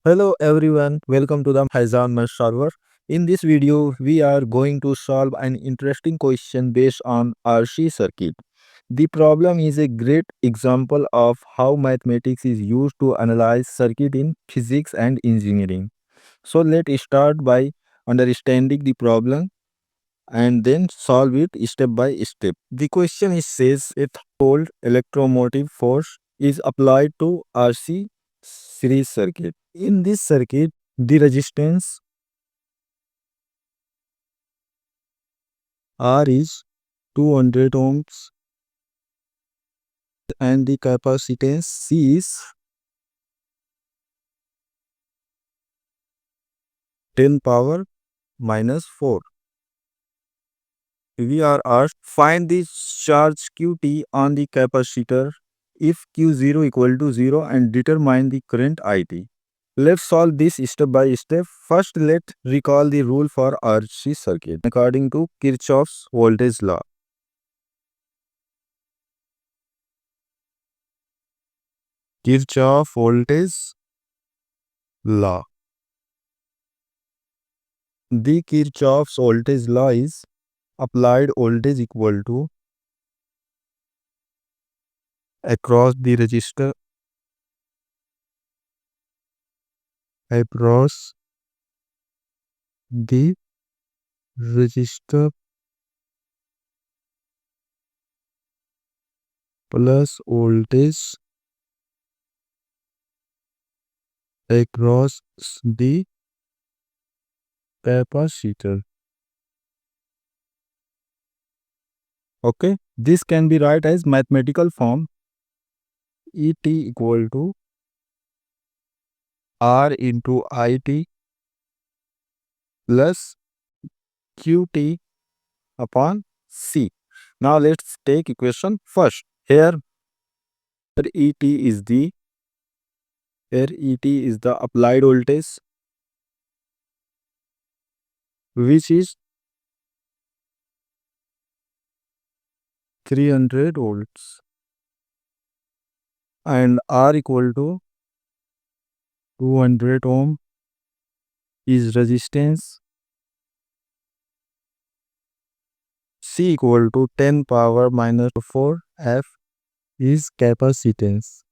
Hello everyone, welcome to the Faizan Mesh server. In this video, we are going to solve an interesting question based on RC circuit. The problem is a great example of how mathematics is used to analyze circuit in physics and engineering. So let's start by understanding the problem and then solve it step by step. The question is says a threshold electromotive force is applied to RC series circuit. In this circuit, the resistance R is 200 ohms and the capacitance C is 10 power minus 4. We are asked find the charge Qt on the capacitor if Q0 equal to 0 and determine the current IT. Let's solve this step by step. First, let's recall the rule for RC circuit according to Kirchhoff's voltage law. Kirchhoff voltage law. The Kirchhoff's voltage law is applied voltage equal to across the resistor across the resistor plus voltage across the capacitor. Okay, this can be write as mathematical form ET equal to R into IT plus QT upon C. Now let's take equation first. ET is the here ET is the applied voltage which is 300 volts and R equal to 200 ohm is resistance. C equal to 10 power minus 4 F is capacitance.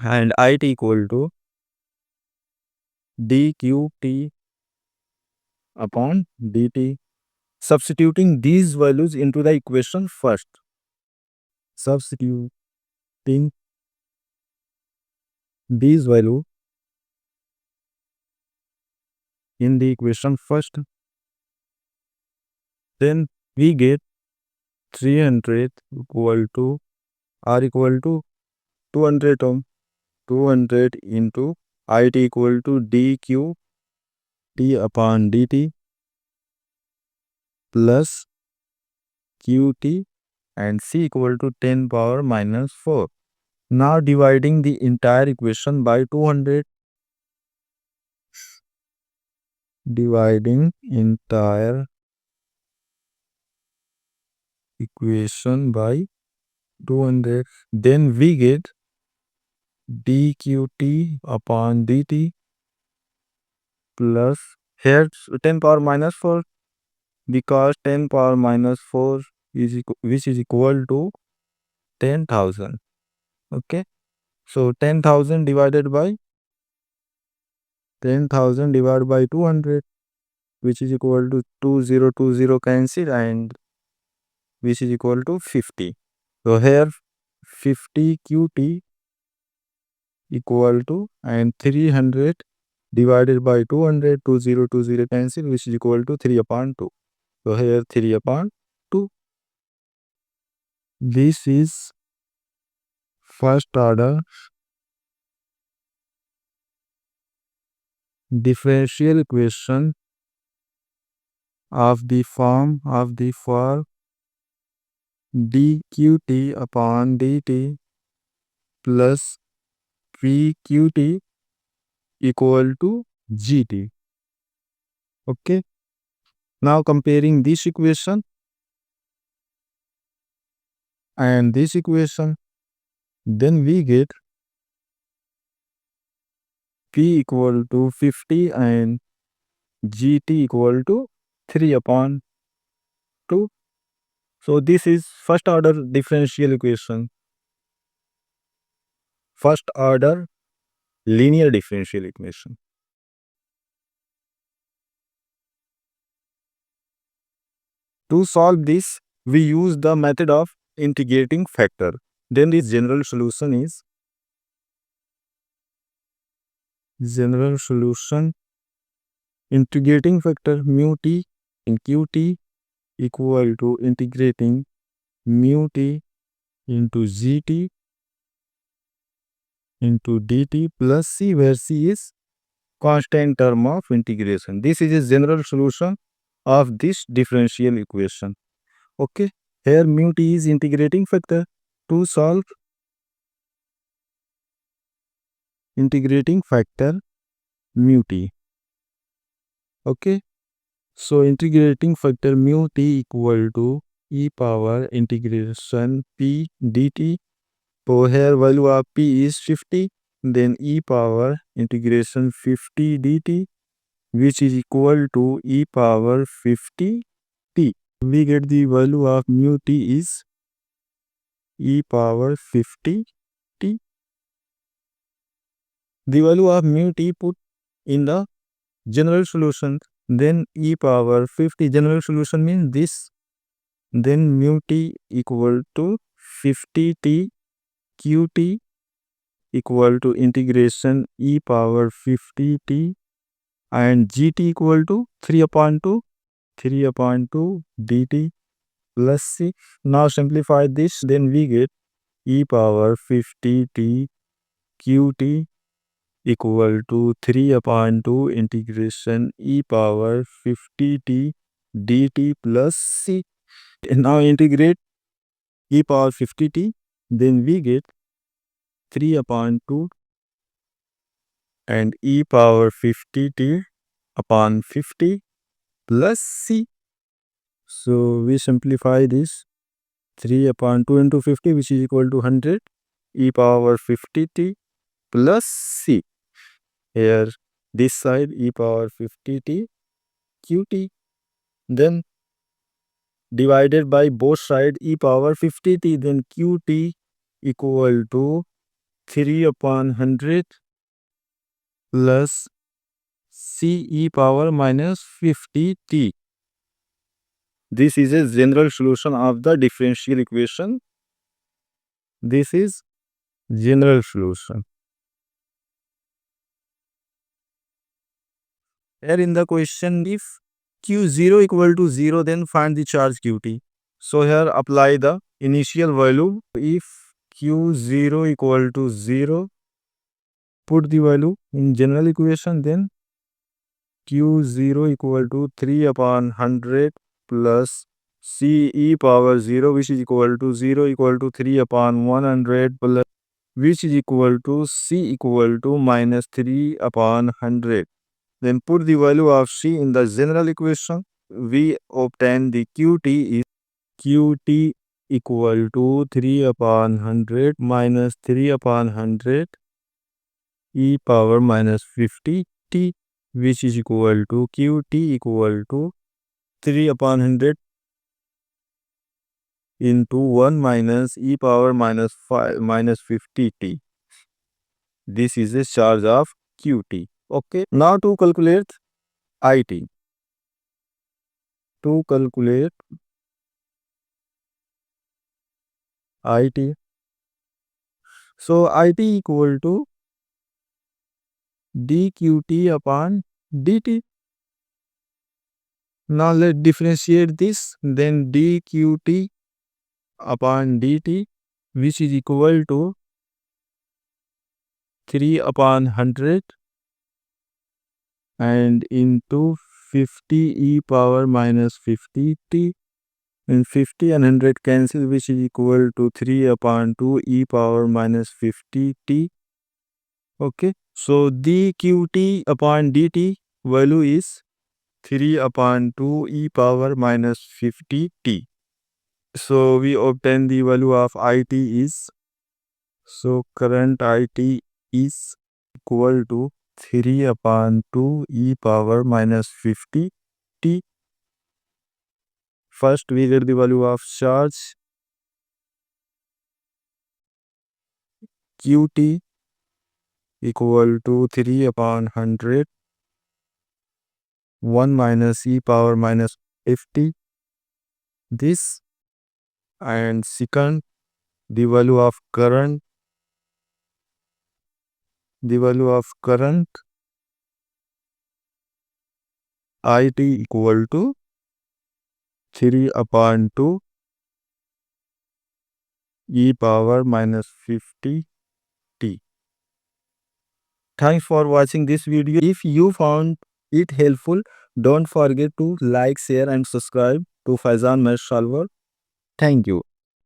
And IT equal to dQt upon dt. Substituting these values into the equation first. Substituting these value in the equation first, then we get 300 equal to R equal to 200 ohm. 200 into IT equal to dQt upon dt plus QT and C equal to 10 power minus 4. Now dividing the entire equation by 200. Dividing entire equation by 200. Then we get dQt upon dt plus here 10 power minus 4 because 10 power minus 4 is which is equal to 10,000. Okay. So 10,000 divided by 200 which is equal to 2020 cancel and which is equal to 50. So here 50 QT equal to and 300 divided by 200 2020 cancel which is equal to 3 upon 2. So here 3 upon 2. This is first order differential equation of the form for dQt upon dt plus pQt equal to gt. Okay. Now comparing this equation and this equation, Then we get P equal to 50 and gt equal to 3 upon 2. So this is first order differential equation, first order linear differential equation. To solve this, we use the method of integrating factor. Then the general solution integrating factor mu t in qt equal to integrating mu t into gt into dt plus c, where c is constant term of integration. This is a general solution of this differential equation. Okay, here mu t is integrating factor. To solve integrating factor mu t, okay, so integrating factor mu t equal to e power integration p dt. So here value of p is 50, then e power integration 50 dt, which is equal to e power 50 t. We get the value of mu t is e power 50 t. The value of mu t put in the general solution, then e power 50. General solution means this. Then mu t equal to 50t qt equal to integration e power 50t and gt equal to 3 upon 2 dt plus c. Now simplify this, then we get e power 50t qt equal to 3 upon 2 integration e power 50t dt plus c. And now integrate e power 50t, then we get 3 upon 2 and e power 50t upon 50 plus c. So we simplify this, 3 upon 2 into 50, which is equal to 100, e power 50t plus c. Here this side e power 50t qt, then divided by both sides e power 50t, then qt equal to 3 upon 100 plus c e power minus 50t. This is a general solution of the differential equation. This is general solution. Here in the question, if q0 equal to 0, then find the charge qt. So here apply the initial value. If q0 equal to 0, put the value in general equation, then q0 equal to 3 upon 100 plus c e power 0, which is equal to 0 equal to 3 upon 100 plus, which is equal to c equal to minus 3 upon 100. Then put the value of c in the general equation. We obtain the qt is qt equal to 3 upon 100 minus 3 upon 100 e power minus 50 t, which is equal to qt equal to 3 upon 100 into 1 minus e power minus 5 minus 50 t. This is the charge of qt. Okay, now to calculate it. To calculate it, so it equal to dqt upon dt. Now let's differentiate this, then dqt upon dt, which is equal to 3 upon 100 and into 50 e power minus 50 t, and 50 and 100 cancel, which is equal to 3 upon 2 e power minus 50 t. Okay, so dqt upon dt value is 3 upon 2 e power minus 50 t. So we obtain the value of it is, So current IT is equal to 3 upon 2 e power minus 50 t. First we get the value of charge qt equal to 3 upon 100 1 minus e power minus 50 this, and second the value of current IT equal to 3 upon 2 e power minus 50 t. Thanks for watching this video. If you found it helpful, don't forget to like, share and subscribe to Faizan Math Solver. Thank you.